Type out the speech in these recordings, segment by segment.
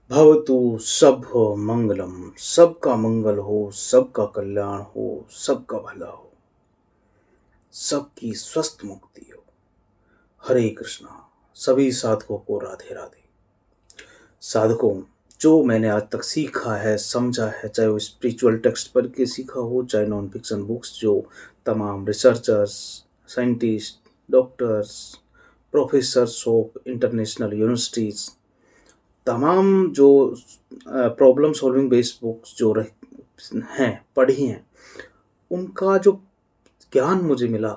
भवतु सब मंगलम। सबका मंगल हो, सबका कल्याण हो, सबका भला हो, सबकी स्वस्थ मुक्ति हो। हरे कृष्णा। सभी साधकों को राधे राधे। साधकों, जो मैंने आज तक सीखा है, समझा है, चाहे वो स्पिरिचुअल टेक्स्ट पढ़ के सीखा हो, चाहे नॉन फिक्शन बुक्स जो तमाम researchers, scientist, doctors, professors of international universities, तमाम जो प्रॉब्लम सॉल्विंग बेस्ड बुक्स जो हैं, पढ़ी हैं, उनका जो ज्ञान मुझे मिला,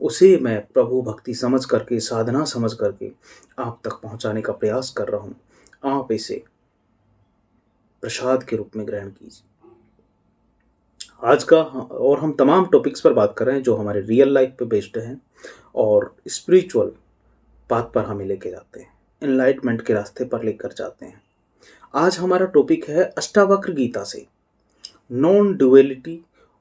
उसे मैं प्रभु भक्ति समझ करके, साधना समझ करके आप तक पहुंचाने का प्रयास कर रहा हूं। आप इसे प्रसाद के रूप में ग्रहण कीजिए। आज का और हम तमाम टॉपिक्स पर बात कर रहे हैं जो हमारे रियल लाइफ पे बेस्ड हैं और स्पिरिचुअल पाथ पर हमें लेके जाते हैं, एनलाइटमेंट के रास्ते पर लेकर जाते हैं। आज हमारा टॉपिक है अष्टावक्र गीता से, non duality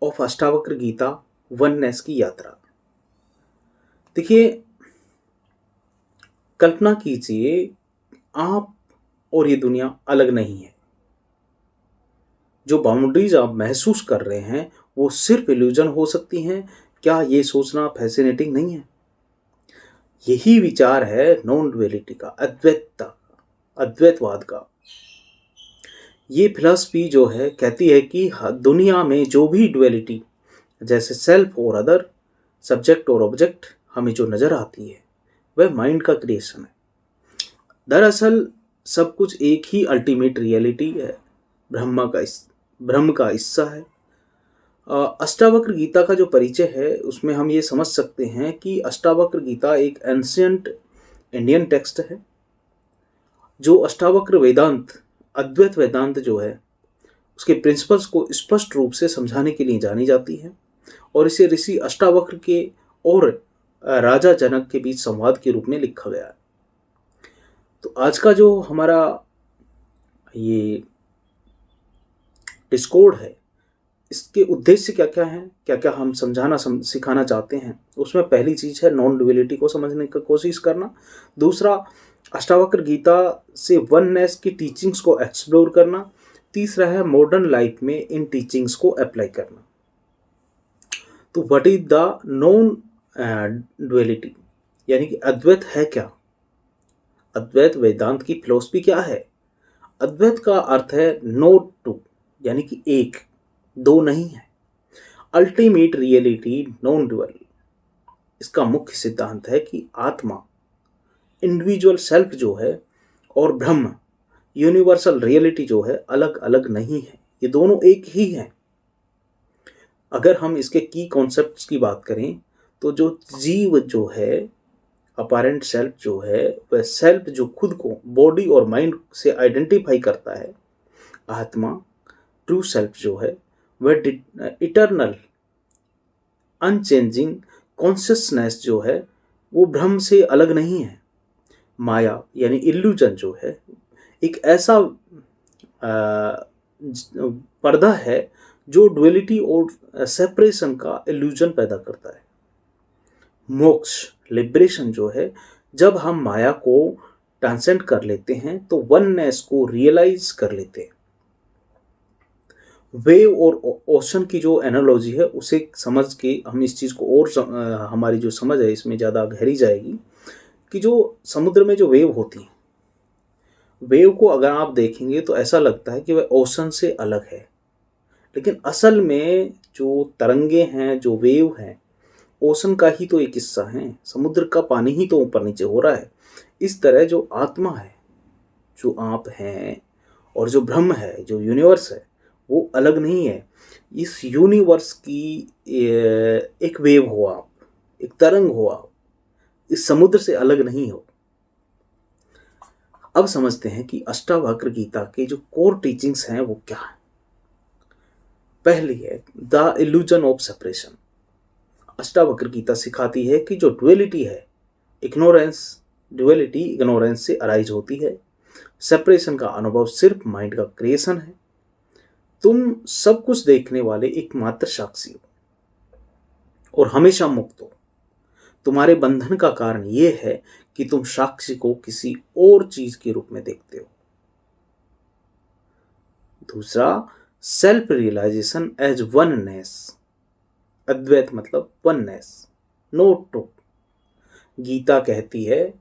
of Ashtavakra Gita, oneness की यात्रा। देखिए, कल्पना कीजिए आप और ये दुनिया अलग नहीं है। जो बाउंड्रीज आप महसूस कर रहे हैं वो सिर्फ इल्यूजन हो सकती हैं। क्या ये सोचना फैसिनेटिंग नहीं है? यही विचार है नॉन ड्युअलिटी का, अद्वैतवाद का। ये फिलॉसफी जो है कहती है कि दुनिया में जो भी ड्युअलिटी, जैसे सेल्फ और अदर, सब्जेक्ट और ऑब्जेक्ट, हमें जो नज़र आती है वह माइंड का क्रिएशन है। दरअसल सब कुछ एक ही अल्टीमेट रियलिटी है, ब्रह्म का हिस्सा है। अष्टावक्र गीता का जो परिचय है उसमें हम ये समझ सकते हैं कि अष्टावक्र गीता एक एंशियंट इंडियन टेक्स्ट है जो अष्टावक्र वेदांत, अद्वैत वेदांत जो है, उसके प्रिंसिपल्स को स्पष्ट रूप से समझाने के लिए जानी जाती है। और इसे ऋषि अष्टावक्र के और राजा जनक के बीच संवाद के रूप में लिखा गया है। तो आज का जो हमारा ये डिस्कोर्ड है, इसके उद्देश्य क्या क्या हैं, क्या क्या हम सिखाना चाहते हैं, उसमें पहली चीज़ है नॉन ड्युअलिटी को समझने की कोशिश करना। दूसरा, अष्टावक्र गीता से वननेस की टीचिंग्स को एक्सप्लोर करना। तीसरा है मॉडर्न लाइफ में इन टीचिंग्स को अप्लाई करना। तो what is the non duality, यानी कि अद्वैत है क्या? अद्वैत वेदांत की फिलोसफी क्या है? अद्वैत का अर्थ है नो टू, यानी कि एक, दो नहीं है। Ultimate reality, non dual. इसका मुख्य सिद्धांत है कि आत्मा, इंडिविजुअल सेल्फ जो है, और ब्रह्म, यूनिवर्सल रियलिटी जो है, अलग अलग नहीं है, ये दोनों एक ही हैं। अगर हम इसके की कॉन्सेप्ट्स की बात करें तो जो जीव जो है, अपारेंट सेल्फ जो है, वह सेल्फ जो खुद को बॉडी और माइंड से आइडेंटिफाई करता है। आत्मा, ट्रू सेल्फ जो है, वह इटर्नल अनचेंजिंग कॉन्शियसनेस जो है, वो ब्रह्म से अलग नहीं है। माया यानी इल्यूजन जो है, एक ऐसा पर्दा है जो डुअलिटी और सेपरेशन का इल्यूजन पैदा करता है। मोक्ष, लिबरेशन जो है, जब हम माया को ट्रांसेंड कर लेते हैं तो वननेस को रियलाइज कर लेते हैं। वेव और ओशन की जो एनालॉजी है उसे समझ के हम इस चीज़ को और हमारी जो समझ है इसमें ज़्यादा गहरी जाएगी कि जो समुद्र में जो वेव होती है, वेव को अगर आप देखेंगे तो ऐसा लगता है कि वह ओशन से अलग है, लेकिन असल में जो तरंगे हैं, जो वेव हैं, ओशन का ही तो एक हिस्सा है। समुद्र का पानी ही तो ऊपर नीचे हो रहा है। इस तरह जो आत्मा है, जो आप हैं, और जो ब्रह्म है, जो यूनिवर्स है, वो अलग नहीं है। इस यूनिवर्स की एक वेव हो आप, एक तरंग हो आप, इस समुद्र से अलग नहीं हो। अब समझते हैं कि अष्टावक्र गीता के जो कोर टीचिंग्स हैं वो क्या है। पहली है the illusion of separation. Ashtavakra Gita सिखाती है कि जो डुअलिटी है, डुअलिटी इग्नोरेंस से अराइज होती है। सेपरेशन का अनुभव सिर्फ माइंड का क्रिएशन है। तुम सब कुछ देखने वाले एकमात्र साक्षी हो और हमेशा मुक्त हो। तुम्हारे बंधन का कारण यह है कि तुम साक्षी को किसी और चीज के रूप में देखते हो। दूसरा, सेल्फ रियलाइजेशन एज वननेस। अद्वैत मतलब वननेस, नो टू। गीता कहती है,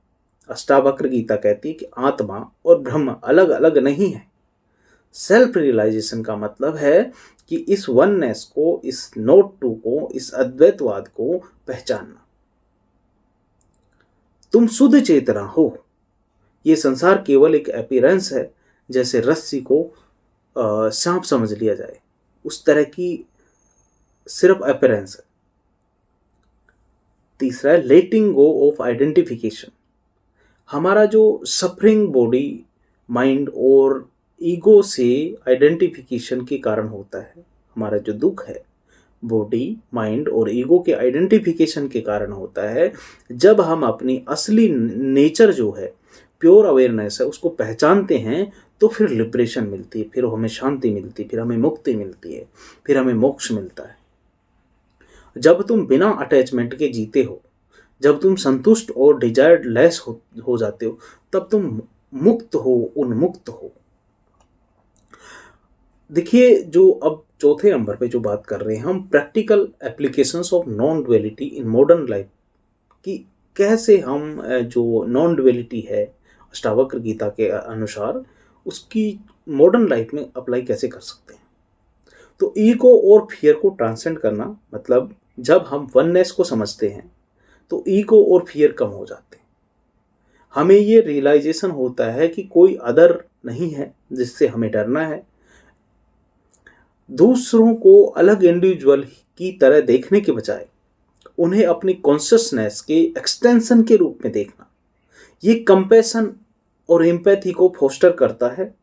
अष्टावक्र गीता कहती है कि आत्मा और ब्रह्म अलग अलग नहीं है। सेल्फ रियलाइजेशन का मतलब है कि इस वननेस को, इस नोट टू को, इस अद्वैतवाद को पहचानना। तुम शुद्ध चेतना हो। ये संसार केवल एक अपीयरेंस है, जैसे रस्सी को सांप समझ लिया जाए, उस तरह की सिर्फ अपीयरेंस है। तीसरा है लेटिंग गो ऑफ आइडेंटिफिकेशन। हमारा जो सफरिंग बॉडी, माइंड और ईगो से आइडेंटिफिकेशन के कारण होता है। हमारा जो दुख है बॉडी, माइंड और ईगो के आइडेंटिफिकेशन के कारण होता है। जब हम अपनी असली नेचर जो है, प्योर अवेयरनेस है, उसको पहचानते हैं तो फिर लिबरेशन मिलती है, फिर हमें शांति मिलती है, फिर हमें मुक्ति मिलती है, फिर हमें मोक्ष मिलता है। जब तुम बिना अटैचमेंट के जीते हो, जब तुम संतुष्ट और डिजायर्ड लेस हो जाते हो, तब तुम मुक्त हो, उन्मुक्त हो। देखिए, जो अब चौथे नंबर पे जो बात कर रहे हैं हम, practical applications of non duality in modern life, कि कैसे हम जो नॉन डुअलिटी है अष्टावक्र गीता के अनुसार, उसकी मॉडर्न लाइफ में अप्लाई कैसे कर सकते हैं। तो ईगो और फियर को ट्रांसेंड करना मतलब, जब हम वननेस को समझते हैं तो ईगो और फियर कम हो जाते हैं। हमें ये रियलाइजेशन होता है कि कोई अदर नहीं है जिससे हमें डरना है। दूसरों को अलग इंडिविजुअल की तरह देखने के बजाय उन्हें अपनी कॉन्शियसनेस के एक्सटेंशन के रूप में देखना, ये कंपैशन और एम्पैथी को फोस्टर करता है।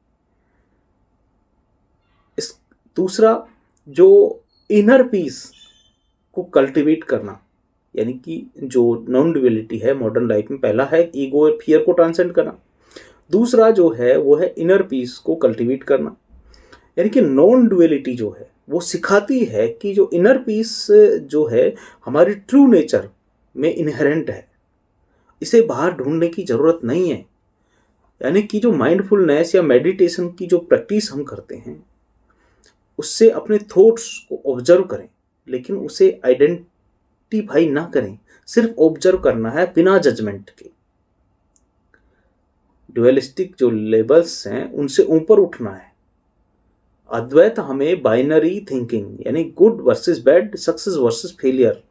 दूसरा, जो इनर पीस को कल्टीवेट करना, यानी कि जो नॉन डुअलिटी है मॉडर्न लाइफ में, पहला है ईगो और फियर को ट्रांसेंड करना, दूसरा जो है वो है इनर पीस को कल्टीवेट करना। यानी कि नॉन डुअलिटी जो है वो सिखाती है कि जो इनर पीस जो है हमारी ट्रू नेचर में इनहेरेंट है, इसे बाहर ढूंढने की जरूरत नहीं है। यानी कि जो माइंडफुलनेस या मेडिटेशन की जो प्रैक्टिस हम करते हैं, उससे अपने थॉट्स को ऑब्जर्व करें, लेकिन उसे आइडेंटिफाई ना करें, सिर्फ ऑब्जर्व करना है बिना जजमेंट के। डुअलिस्टिक जो लेबल्स हैं उनसे ऊपर उठना है। अद्वैत हमें बाइनरी थिंकिंग, यानी good versus bad, success versus failure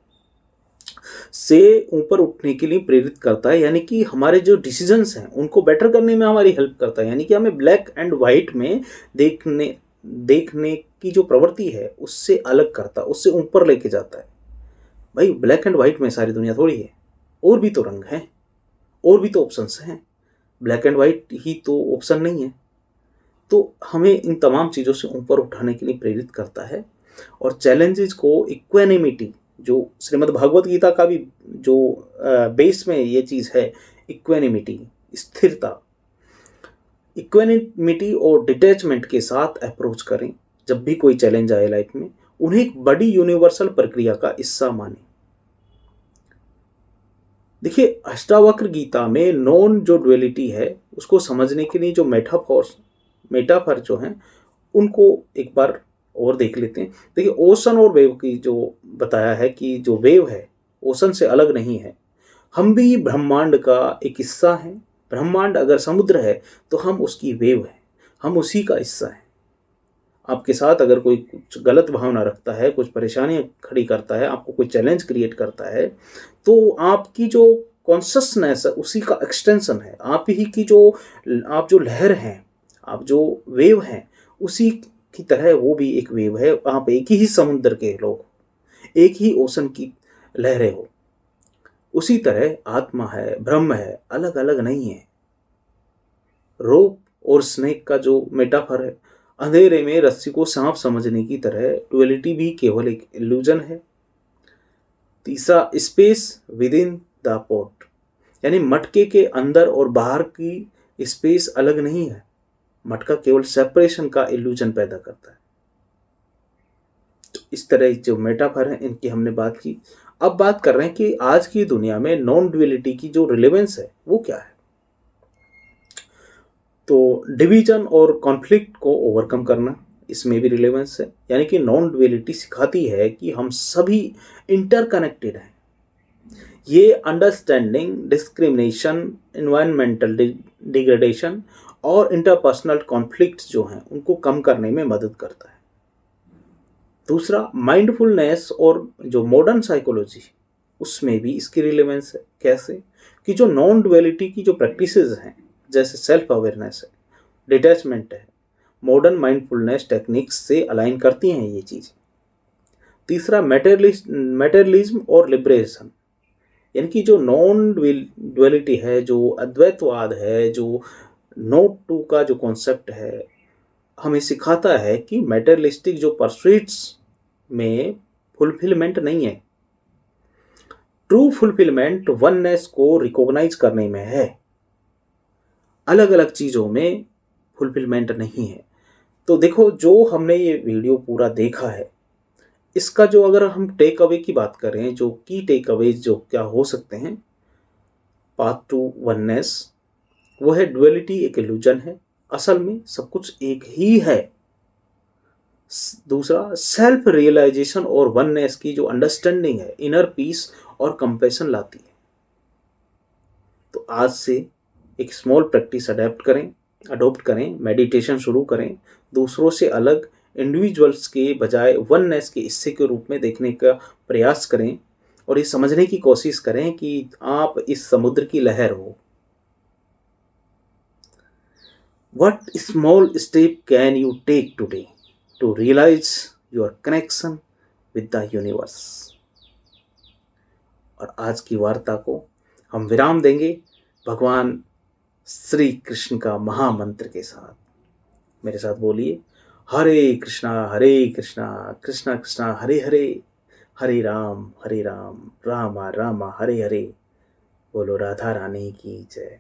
से ऊपर उठने के लिए प्रेरित करता है। यानी कि हमारे जो डिसीजंस हैं उनको बेटर करने में हमारी हेल्प करता है। यानी कि हमें ब्लैक एंड वाइट में देखने की जो प्रवृत्ति है उससे अलग करता, उससे ऊपर लेके जाता है। भाई, ब्लैक एंड वाइट में सारी दुनिया थोड़ी है, और भी तो रंग हैं, और भी तो ऑप्शंस हैं, ब्लैक एंड वाइट ही तो ऑप्शन नहीं है। तो हमें इन तमाम चीज़ों से ऊपर उठाने के लिए प्रेरित करता है। और चैलेंजेस को इक्वेनिमिटी, जो श्रीमद् भागवत गीता का भी जो बेस में ये चीज़ है, इक्वेनिमिटी, स्थिरता, इक्वेनिमिटी और डिटैचमेंट के साथ अप्रोच करें। जब भी कोई चैलेंज आए लाइफ में, उन्हें एक बड़ी यूनिवर्सल प्रक्रिया का हिस्सा माने। देखिए, अष्टावक्र गीता में नॉन जो डुअलिटी है उसको समझने के लिए जो मेटाफर जो हैं उनको एक बार और देख लेते हैं। देखिए, ओशन और वेव की जो बताया है कि जो वेव है ओशन से अलग नहीं है, हम भी ब्रह्मांड का एक हिस्सा हैं। ब्रह्मांड अगर समुद्र है तो हम उसकी वेव है, हम उसी का हिस्सा है। आपके साथ अगर कोई कुछ गलत भावना रखता है, कुछ परेशानियां खड़ी करता है, आपको कोई चैलेंज क्रिएट करता है, तो आपकी जो कॉन्शसनेस है उसी का एक्सटेंशन है। आप जो लहर हैं, आप जो वेव हैं, उसी की तरह वो भी एक वेव है। आप एक ही समुद्र के लोग, एक ही ओशन की लहरें हो। उसी तरह आत्मा है, ब्रह्म है, अलग अलग नहीं है। रोप और स्नेक का जो मेटाफर है, अंधेरे में रस्सी को सांप समझने की तरह डुअलिटी भी केवल एक इल्यूजन है। तीसरा, space with in the pot, यानी मटके के अंदर और बाहर की स्पेस अलग नहीं है। मटका केवल सेपरेशन का इल्यूजन पैदा करता है। तो इस तरह जो मेटाफर है इनकी हमने बात की। अब बात कर रहे हैं कि आज की दुनिया में नॉन डुअलिटी की जो रिलेवेंस है वो क्या है। तो डिवीजन और कॉन्फ्लिक्ट को ओवरकम करना, इसमें भी रिलेवेंस है। यानी कि नॉन डुअलिटी सिखाती है कि हम सभी इंटरकनेक्टेड हैं। ये अंडरस्टैंडिंग डिस्क्रिमिनेशन, इन्वायरमेंटल डिग्रेडेशन और इंटरपर्सनल कॉन्फ्लिक्ट्स जो हैं उनको कम करने में मदद करता है। दूसरा, माइंडफुलनेस और जो मॉडर्न साइकोलॉजी, उसमें भी इसकी रिलेवेंस है। कैसे? कि जो नॉन डुअलिटी की जो प्रैक्टिसेस हैं, जैसे सेल्फ अवेयरनेस है, डिटैचमेंट है, मॉडर्न माइंडफुलनेस टेक्निक्स से अलाइन करती हैं ये चीज़। तीसरा, मेटेरियलिज्म और लिबरेशन, यानी कि जो नॉन डुअलिटी है, जो अद्वैतवाद है, जो नोट टू का जो कॉन्सेप्ट है, हमें सिखाता है कि मेटेरियलिस्टिक जो परस्यूट्स में फुलफिलमेंट नहीं है। ट्रू फुलफिलमेंट वननेस को रिकॉग्नाइज करने में है, अलग अलग चीज़ों में फुलफिलमेंट नहीं है। तो देखो, जो हमने ये वीडियो पूरा देखा है, इसका जो अगर हम टेक अवे की बात करें, जो की टेक अवे जो क्या हो सकते हैं पाथ टू वननेस, वो है डुअलिटी एक इल्यूजन है, असल में सब कुछ एक ही है। दूसरा, सेल्फ रियलाइजेशन और वननेस की जो अंडरस्टैंडिंग है, इनर पीस और कंपैशन लाती है। तो आज से एक स्मॉल प्रैक्टिस अडॉप्ट करें, मेडिटेशन शुरू करें, दूसरों से अलग इंडिविजुअल्स के बजाय वननेस के हिस्से के रूप में देखने का प्रयास करें और ये समझने की कोशिश करें कि आप इस समुद्र की लहर हो। What small step can you take today to realize your connection with the universe? और आज की वार्ता को हम विराम देंगे भगवान श्री कृष्ण का महामंत्र के साथ। मेरे साथ बोलिए, हरे कृष्णा कृष्णा कृष्णा हरे हरे, हरे राम राम रामा हरे हरे। बोलो राधा रानी की जय।